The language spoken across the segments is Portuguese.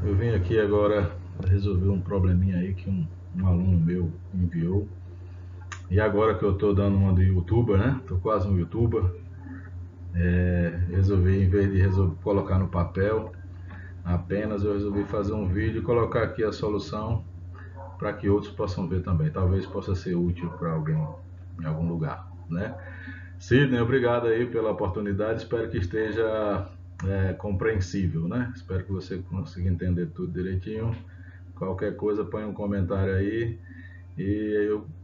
Eu vim aqui agora resolver um probleminha aí que um aluno meu enviou. E agora que eu tô dando uma de youtuber, né? Tô quase um youtuber. Resolvi, em vez de colocar no papel apenas, eu resolvi fazer um vídeo e colocar aqui a solução para que outros possam ver também. Talvez possa ser útil para alguém em algum lugar, né? Sidney, obrigado aí pela oportunidade. Espero que esteja compreensível, né? Espero que você consiga entender tudo direitinho. Qualquer coisa, põe um comentário aí.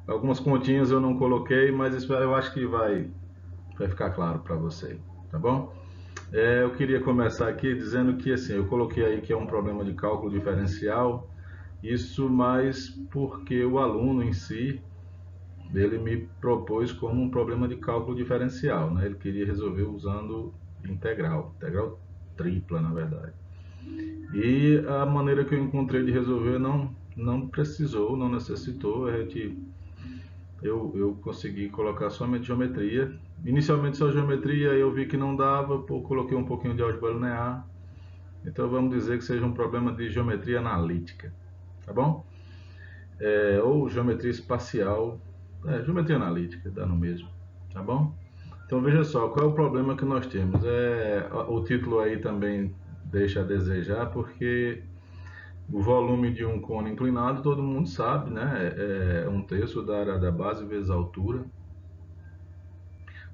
Algumas continhas eu não coloquei, mas eu acho que vai ficar claro para você, tá bom? Eu queria começar aqui dizendo que assim, eu coloquei aí que é um problema de cálculo diferencial, isso mais porque o aluno em si, ele me propôs como um problema de cálculo diferencial, né? Ele queria resolver usando integral tripla, na verdade. E a maneira que eu encontrei de resolver não precisou, não necessitou. Eu consegui colocar somente geometria. Inicialmente só geometria, eu vi que não dava, coloquei um pouquinho de álgebra linear. Então vamos dizer que seja um problema de geometria analítica, tá bom? Ou geometria espacial, geometria analítica, dá no mesmo, tá bom? Então veja só, qual é o problema que nós temos? O título aí também deixa a desejar, porque o volume de um cone inclinado todo mundo sabe, né? É 1/3 da área da base vezes a altura.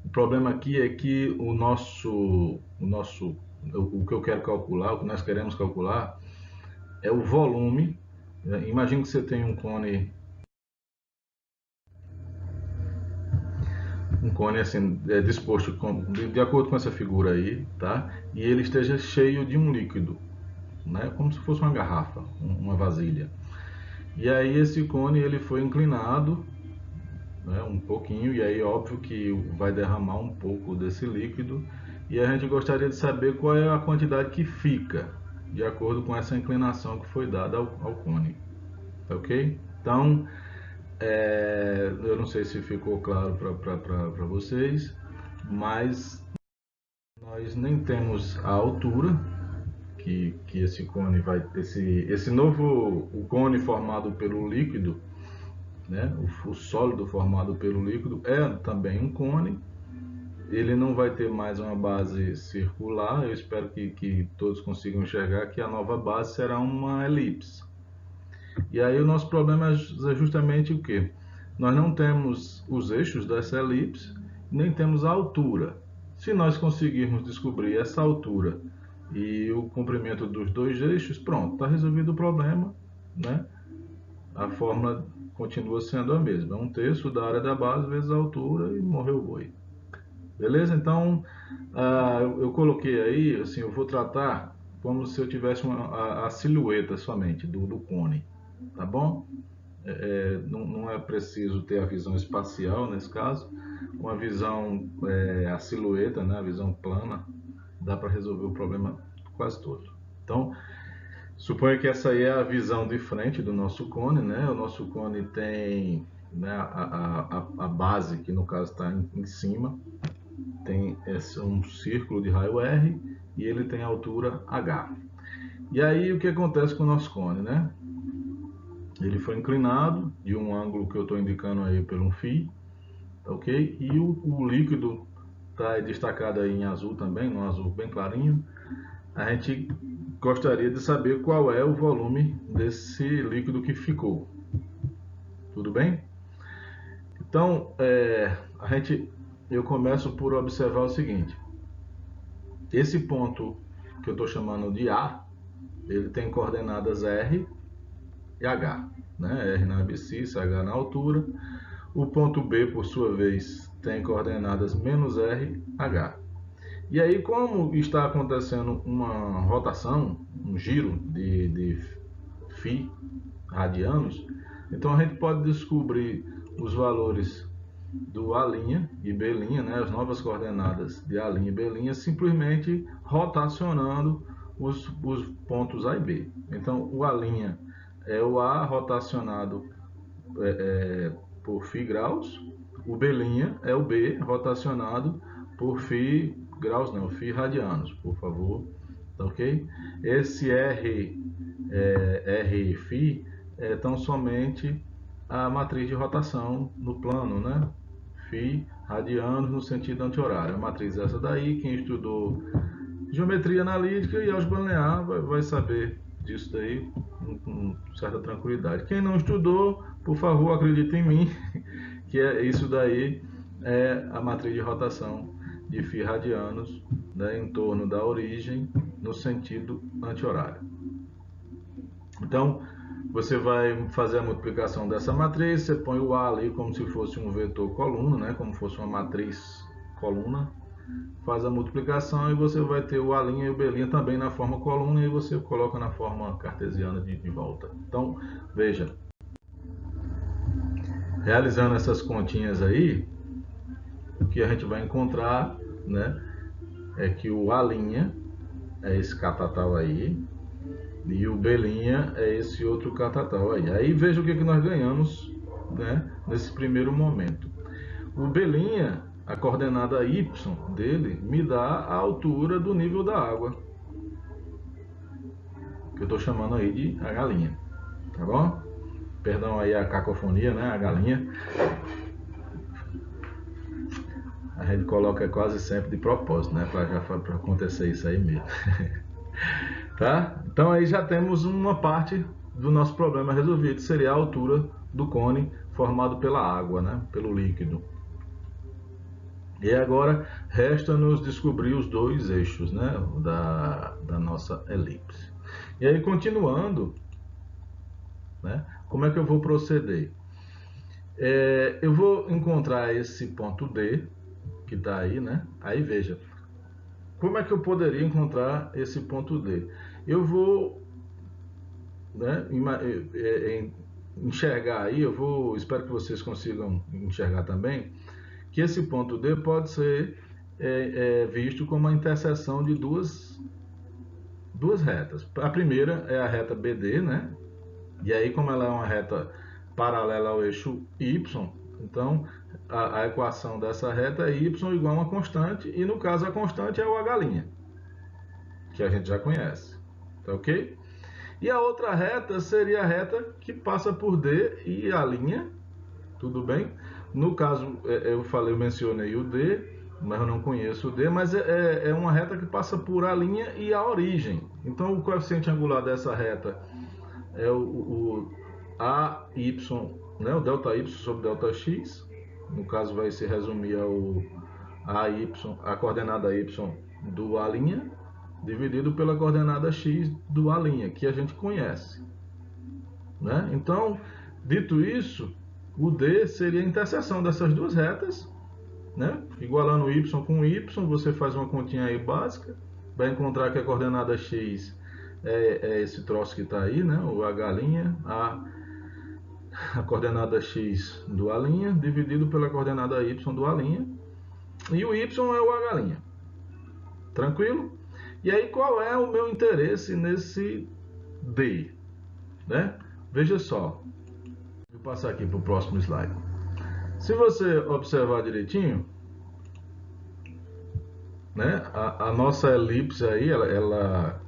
O problema aqui é que o que eu quero calcular, o que nós queremos calcular é o volume. Imagine que você tem um cone assim, disposto de acordo com essa figura aí, tá? E ele esteja cheio de um líquido, né? Como se fosse uma garrafa, uma vasilha. E aí esse cone ele foi inclinado, né, um pouquinho, e aí óbvio que vai derramar um pouco desse líquido. E a gente gostaria de saber qual é a quantidade que fica de acordo com essa inclinação que foi dada ao cone, ok? Então, eu não sei se ficou claro para vocês, mas nós nem temos a altura que esse cone vai, esse novo o cone formado pelo líquido, né? O sólido formado pelo líquido é também um cone. Ele não vai ter mais uma base circular. Eu espero que todos consigam enxergar que a nova base será uma elipse. E aí o nosso problema é justamente o que? Nós não temos os eixos dessa elipse, nem temos a altura. Se nós conseguirmos descobrir essa altura e o comprimento dos dois eixos, pronto, está resolvido o problema, né? A fórmula continua sendo a mesma, 1/3 da área da base vezes a altura e morreu o boi. Beleza? Então, eu coloquei aí, assim, eu vou tratar como se eu tivesse a silhueta somente do cone, tá bom? Não é preciso ter a visão espacial nesse caso, uma visão, a silhueta, né, a visão plana, dá para resolver o problema quase todo. Então, suponha que essa aí é a visão de frente do nosso cone, né? O nosso cone tem, né, a base, que no caso está em cima, tem um círculo de raio R e ele tem a altura H. E aí o que acontece com o nosso cone, né? Ele foi inclinado de um ângulo que eu estou indicando aí por um φ, ok? E o líquido está destacado aí em azul também, num azul bem clarinho. A gente gostaria de saber qual é o volume desse líquido que ficou. Tudo bem? Então, eu começo por observar o seguinte. Esse ponto que eu estou chamando de A, ele tem coordenadas R e H, né? R na abscissa, H na altura. O ponto B, por sua vez, tem coordenadas menos R, H. E aí, como está acontecendo uma rotação, um giro de φ radianos, então a gente pode descobrir os valores do A' e B', né, as novas coordenadas de A' e B' simplesmente rotacionando os pontos A e B. Então o A' é o A rotacionado por φ graus, o B' é o B rotacionado por φ graus, não, φ radianos, por favor. tá ok? Esse R e φ é tão somente a matriz de rotação no plano, né? Φ radianos no sentido anti-horário. A matriz é essa daí, quem estudou geometria analítica e álgebra linear vai saber disso daí com certa tranquilidade. Quem não estudou, por favor, acredite em mim, que isso daí é a matriz de rotação de φ radianos, né, em torno da origem no sentido anti-horário. Então, você vai fazer a multiplicação dessa matriz, você põe o A ali como se fosse um vetor coluna, né, como fosse uma matriz coluna, faz a multiplicação e você vai ter o A' e o B' também na forma coluna e você coloca na forma cartesiana de volta. Então, veja, realizando essas continhas aí, o que a gente vai encontrar, né, é que o A' é esse catatal aí e o B' é esse outro catatal aí. Aí veja o que nós ganhamos, né, nesse primeiro momento. O B', a coordenada y dele, me dá a altura do nível da água, que eu estou chamando aí de a galinha, tá bom? Perdão aí a cacofonia, né, a galinha. A gente coloca quase sempre de propósito, né, para acontecer isso aí mesmo. Tá? Então aí já temos uma parte do nosso problema resolvido, que seria a altura do cone formado pela água, né, pelo líquido. E agora resta-nos descobrir os dois eixos, né, da nossa elipse. E aí, continuando, né, como é que eu vou proceder? Eu vou encontrar esse ponto D, que está aí, né? Aí veja, como é que eu poderia encontrar esse ponto D? Eu vou, né, enxergar aí, espero que vocês consigam enxergar também, que esse ponto D pode ser visto como a interseção de duas retas. A primeira é a reta BD, né? E aí, como ela é uma reta paralela ao eixo Y, então a equação dessa reta é y igual a uma constante, e no caso a constante é o H', que a gente já conhece, tá ok? E a outra reta seria a reta que passa por D e a linha, tudo bem? No caso, eu mencionei o D, mas eu não conheço o D, mas é uma reta que passa por a linha e a origem. Então o coeficiente angular dessa reta é o AY, né, o ΔY sobre ΔX, no caso vai se resumir ao AY, a coordenada Y do A', dividido pela coordenada X do A', que a gente conhece. Né? Então, dito isso, o D seria a interseção dessas duas retas, né? Igualando Y com Y, você faz uma continha aí básica, vai encontrar que a coordenada X é esse troço que está aí, né? O H', a coordenada X do A', dividido pela coordenada Y do A', e o Y é o H'. Tranquilo? E aí, qual é o meu interesse nesse D? Né? Veja só. Vou passar aqui para o próximo slide. Se você observar direitinho, né, a nossa elipse aí, ela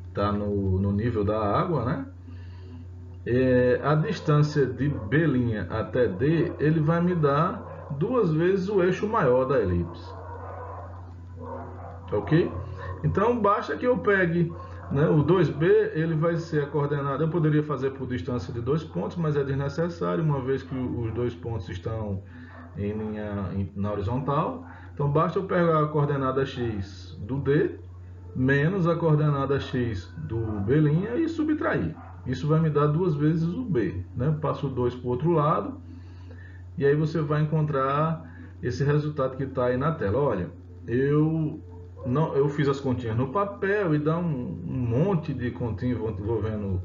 está no nível da água, né? A distância de B' até D, ele vai me dar 2 vezes o eixo maior da elipse. Ok? Então, basta que eu pegue, né, o 2B, ele vai ser a coordenada. Eu poderia fazer por distância de 2 pontos, mas é desnecessário, uma vez que os 2 pontos estão na horizontal. Então, basta eu pegar a coordenada X do D, menos a coordenada X do B' e subtrair. Isso vai me dar 2 vezes o B. Né? Passo o 2 para o outro lado, e aí você vai encontrar esse resultado que está aí na tela. Olha, eu fiz as continhas no papel e dá um monte de continhas envolvendo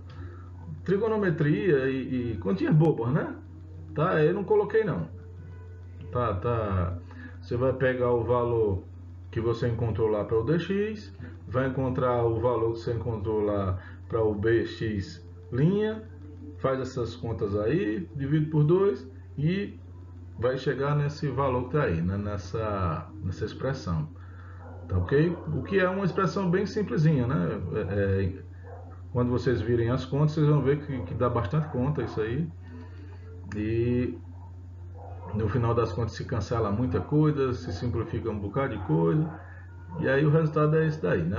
trigonometria e continhas bobas, né? Tá? Eu não coloquei não. Tá. Você vai pegar o valor que você encontrou lá para o dx, vai encontrar o valor que você encontrou lá para o bx', faz essas contas aí, divide por 2 e vai chegar nesse valor que está aí, né? nessa expressão. tá ok? O que é uma expressão bem simplesinha, né? Quando vocês virem as contas, vocês vão ver que dá bastante conta isso aí. E no final das contas se cancela muita coisa, se simplifica um bocado de coisa. E aí o resultado é esse daí, né?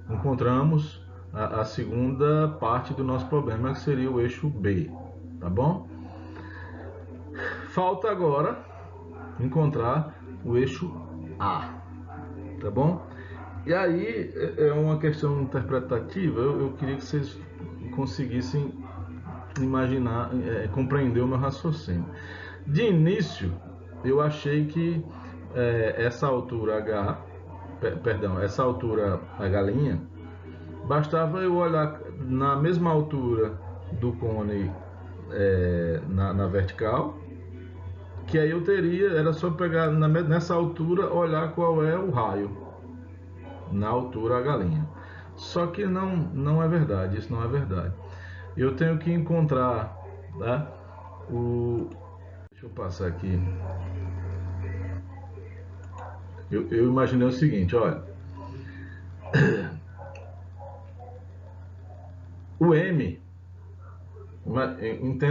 Encontramos a segunda parte do nosso problema, que seria o eixo B, tá bom? Falta agora encontrar o eixo A, tá bom? E aí é uma questão interpretativa. Eu queria que vocês conseguissem imaginar, compreender o meu raciocínio. De início, eu achei que essa altura H, essa altura H', bastava eu olhar na mesma altura do cone na vertical, que aí eu teria, era só pegar nessa altura, olhar qual é o raio na altura H'. Só que não é verdade, isso não é verdade. Eu tenho que encontrar, né, deixa eu passar aqui. Eu imaginei o seguinte, olha. O M,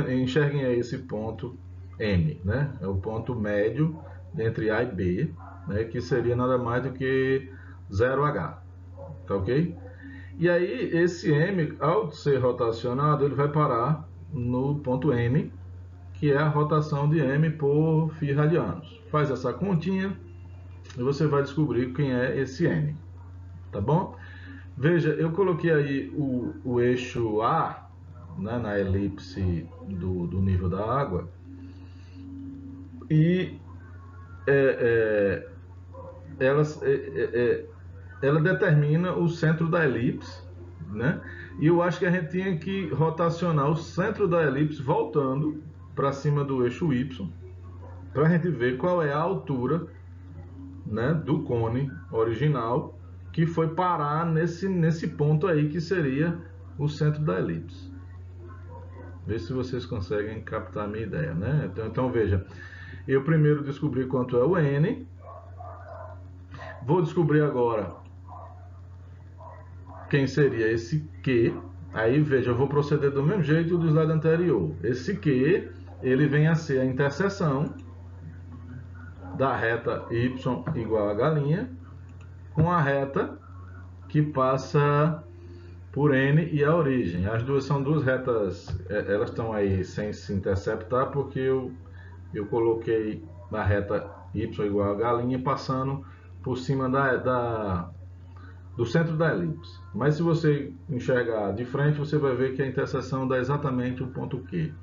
enxerguem aí esse ponto M, né? É o ponto médio entre A e B, né? Que seria nada mais do que 0H, tá ok? E aí esse M, ao ser rotacionado, ele vai parar no ponto M, que é a rotação de M por φ radianos. Faz essa continha e você vai descobrir quem é esse M, tá bom? Veja, eu coloquei aí o eixo A, né, na elipse do nível da água, e ela determina o centro da elipse, né? E eu acho que a gente tinha que rotacionar o centro da elipse voltando para cima do eixo Y, para a gente ver qual é a altura, né, do cone original que foi parar nesse ponto aí, que seria o centro da elipse. Vê se vocês conseguem captar a minha ideia, né? Então veja, eu primeiro descobri quanto é o N, vou descobrir agora quem seria esse Q. Aí veja, eu vou proceder do mesmo jeito do slide anterior. Esse Q, ele vem a ser a interseção da reta y igual a H' com a reta que passa por N e a origem. As duas são duas retas, elas estão aí sem se interceptar, porque eu coloquei a reta y igual a H' passando por cima do centro da elipse. Mas se você enxergar de frente, você vai ver que a interseção dá exatamente o ponto Q.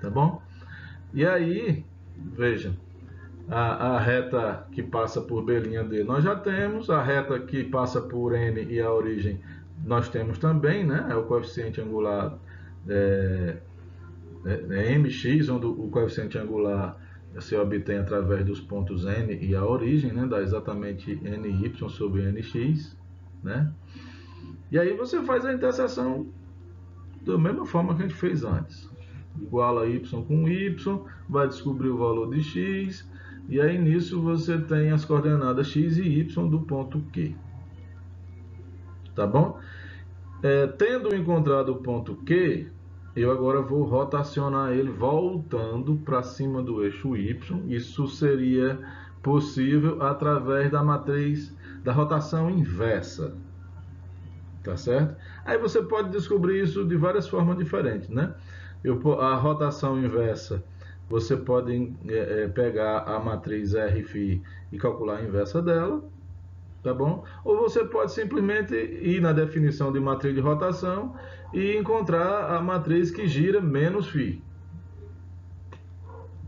Tá bom? E aí, veja, a reta que passa por B'D nós já temos, a reta que passa por N e a origem nós temos também, né? É o coeficiente angular mx, onde o coeficiente angular se obtém através dos pontos N e a origem, né? Dá exatamente NY sobre NX, né? E aí você faz a interseção da mesma forma que a gente fez antes. Iguala Y com Y, vai descobrir o valor de X, e aí nisso você tem as coordenadas X e Y do ponto Q. Tá bom? Tendo encontrado o ponto Q, eu agora vou rotacionar ele voltando para cima do eixo Y. Isso seria possível através da matriz da rotação inversa. Tá certo? Aí você pode descobrir isso de várias formas diferentes, né? A rotação inversa, você pode pegar a matriz Rφ e calcular a inversa dela, tá bom? Ou você pode simplesmente ir na definição de matriz de rotação e encontrar a matriz que gira menos φ.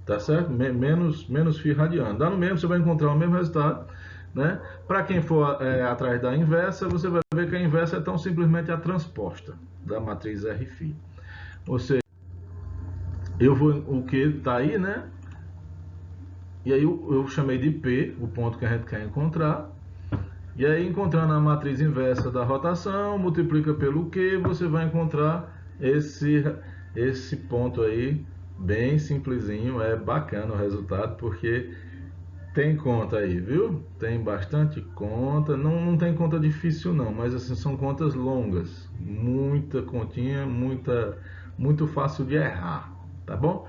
Tá certo? Menos φ radiano. Dá no mesmo, você vai encontrar o mesmo resultado, né? Para quem for atrás da inversa, você vai ver que a inversa é tão simplesmente a transposta da matriz Rφ. Ou seja, o que está aí, né? E aí eu chamei de P, o ponto que a gente quer encontrar. E aí, encontrando a matriz inversa da rotação, multiplica pelo Q, você vai encontrar esse ponto aí, bem simplesinho. É bacana o resultado, porque Tem conta aí, viu? Tem bastante conta. Não tem conta difícil não, mas assim são contas longas. Muita continha, muito fácil de errar, tá bom?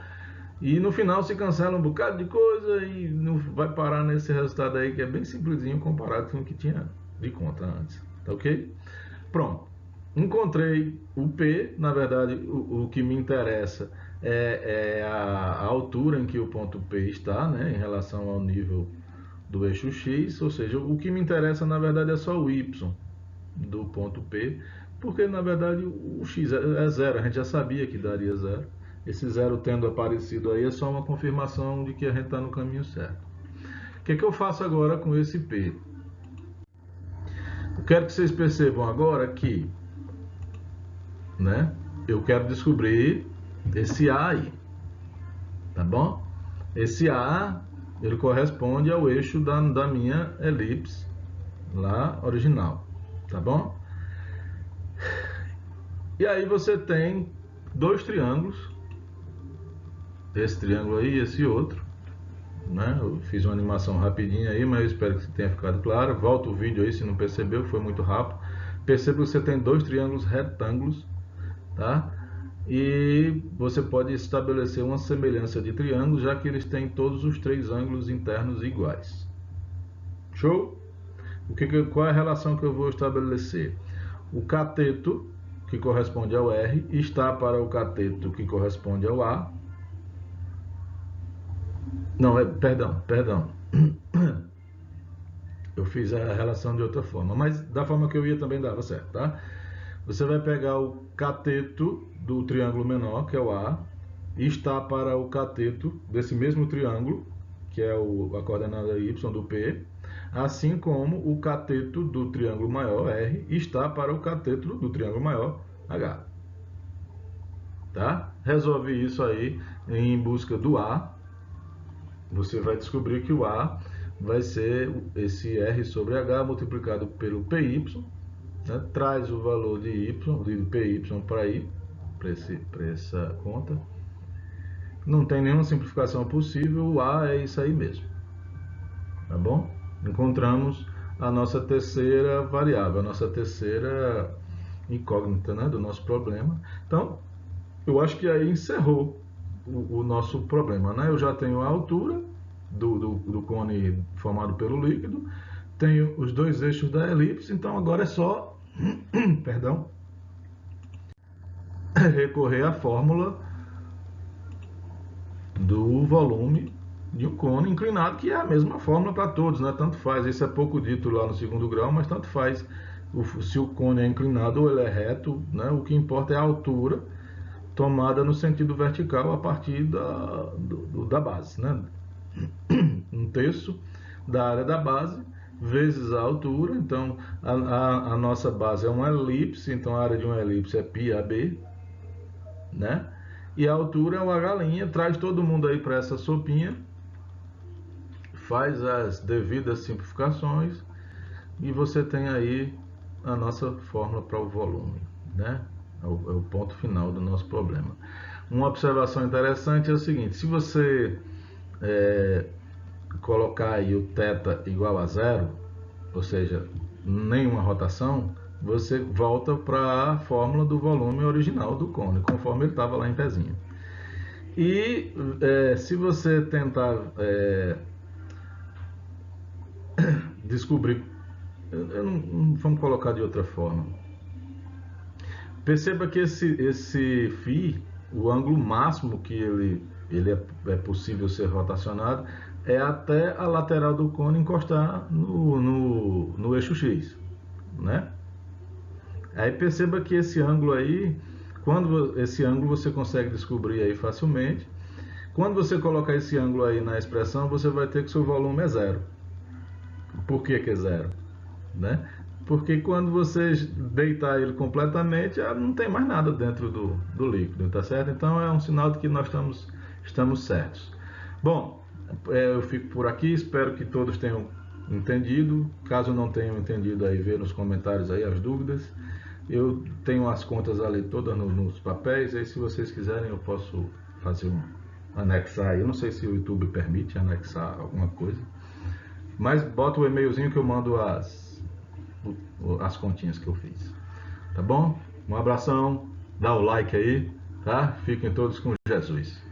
E no final se cancela um bocado de coisa e não vai parar nesse resultado aí que é bem simplesinho comparado com o que tinha de conta antes, tá ok? Pronto. Encontrei o P, na verdade o que me interessa é a altura em que o ponto P está, né, em relação ao nível do eixo X, ou seja, o que me interessa na verdade é só o Y do ponto P, porque na verdade o X é zero, a gente já sabia que daria zero. Esse zero tendo aparecido aí é só uma confirmação de que a gente está no caminho certo. O que eu faço agora com esse P? Eu quero que vocês percebam agora que, né, eu quero descobrir esse A aí, tá bom? Esse A, ele corresponde ao eixo da minha elipse lá original, tá bom? E aí você tem dois triângulos, esse triângulo aí e esse outro, né? Eu fiz uma animação rapidinha aí, mas eu espero que tenha ficado claro. Volta o vídeo aí se não percebeu, foi muito rápido. Perceba que você tem dois triângulos retângulos, tá? E você pode estabelecer uma semelhança de triângulos, já que eles têm todos os três ângulos internos iguais. Show? Qual é a relação que eu vou estabelecer? O cateto, que corresponde ao R, está para o cateto que corresponde ao A. Não, perdão. Eu fiz a relação de outra forma, mas da forma que eu ia também dava certo, tá? Você vai pegar o cateto do triângulo menor, que é o A, e está para o cateto desse mesmo triângulo, que é a coordenada Y do P, assim como o cateto do triângulo maior, R, está para o cateto do triângulo maior, H. Tá? Resolve isso aí em busca do A. Você vai descobrir que o A vai ser esse R sobre H multiplicado pelo PY, né? Traz o valor de Y, de PY para essa conta. Não tem nenhuma simplificação possível, o A é isso aí mesmo. Tá bom? Encontramos a nossa terceira variável, a nossa terceira incógnita, né, do nosso problema. Então, eu acho que aí encerrou o nosso problema, né? Eu já tenho a altura do cone formado pelo líquido, tenho os dois eixos da elipse, então agora é só perdão, recorrer à fórmula do volume de um cone inclinado, que é a mesma fórmula para todos, né? Tanto faz, isso é pouco dito lá no segundo grau, mas tanto faz se o cone é inclinado ou ele é reto, né? O que importa é a altura tomada no sentido vertical a partir da base, né? Um terço da área da base vezes a altura. Então a nossa base é uma elipse, então a área de uma elipse é πab, né? E a altura é o h'. Traz todo mundo aí para essa sopinha, faz as devidas simplificações e você tem aí a nossa fórmula para o volume, né? É o ponto final do nosso problema. Uma observação interessante é o seguinte: se você colocar aí o θ igual a zero, ou seja, nenhuma rotação, você volta para a fórmula do volume original do cone, conforme ele estava lá em pezinho. E se você tentar descobrir, vamos colocar de outra forma. Perceba que esse φ, o ângulo máximo que ele é possível ser rotacionado, é até a lateral do cone encostar no eixo X, né? Aí perceba que esse ângulo aí, esse ângulo você consegue descobrir aí facilmente. Quando você colocar esse ângulo aí na expressão, você vai ter que seu volume é zero. Por que é zero? Né? Porque quando você deitar ele completamente, não tem mais nada dentro do líquido, tá certo? Então é um sinal de que nós estamos certos. Bom, eu fico por aqui, espero que todos tenham entendido. Caso não tenham entendido, aí vê nos comentários aí as dúvidas. Eu tenho as contas ali todas nos papéis, aí se vocês quiserem eu posso fazer anexar aí. Eu não sei se o YouTube permite anexar alguma coisa. Mas bota o e-mailzinho que eu mando as continhas que eu fiz. Tá bom? Um abração, dá o like aí, tá? Fiquem todos com Jesus.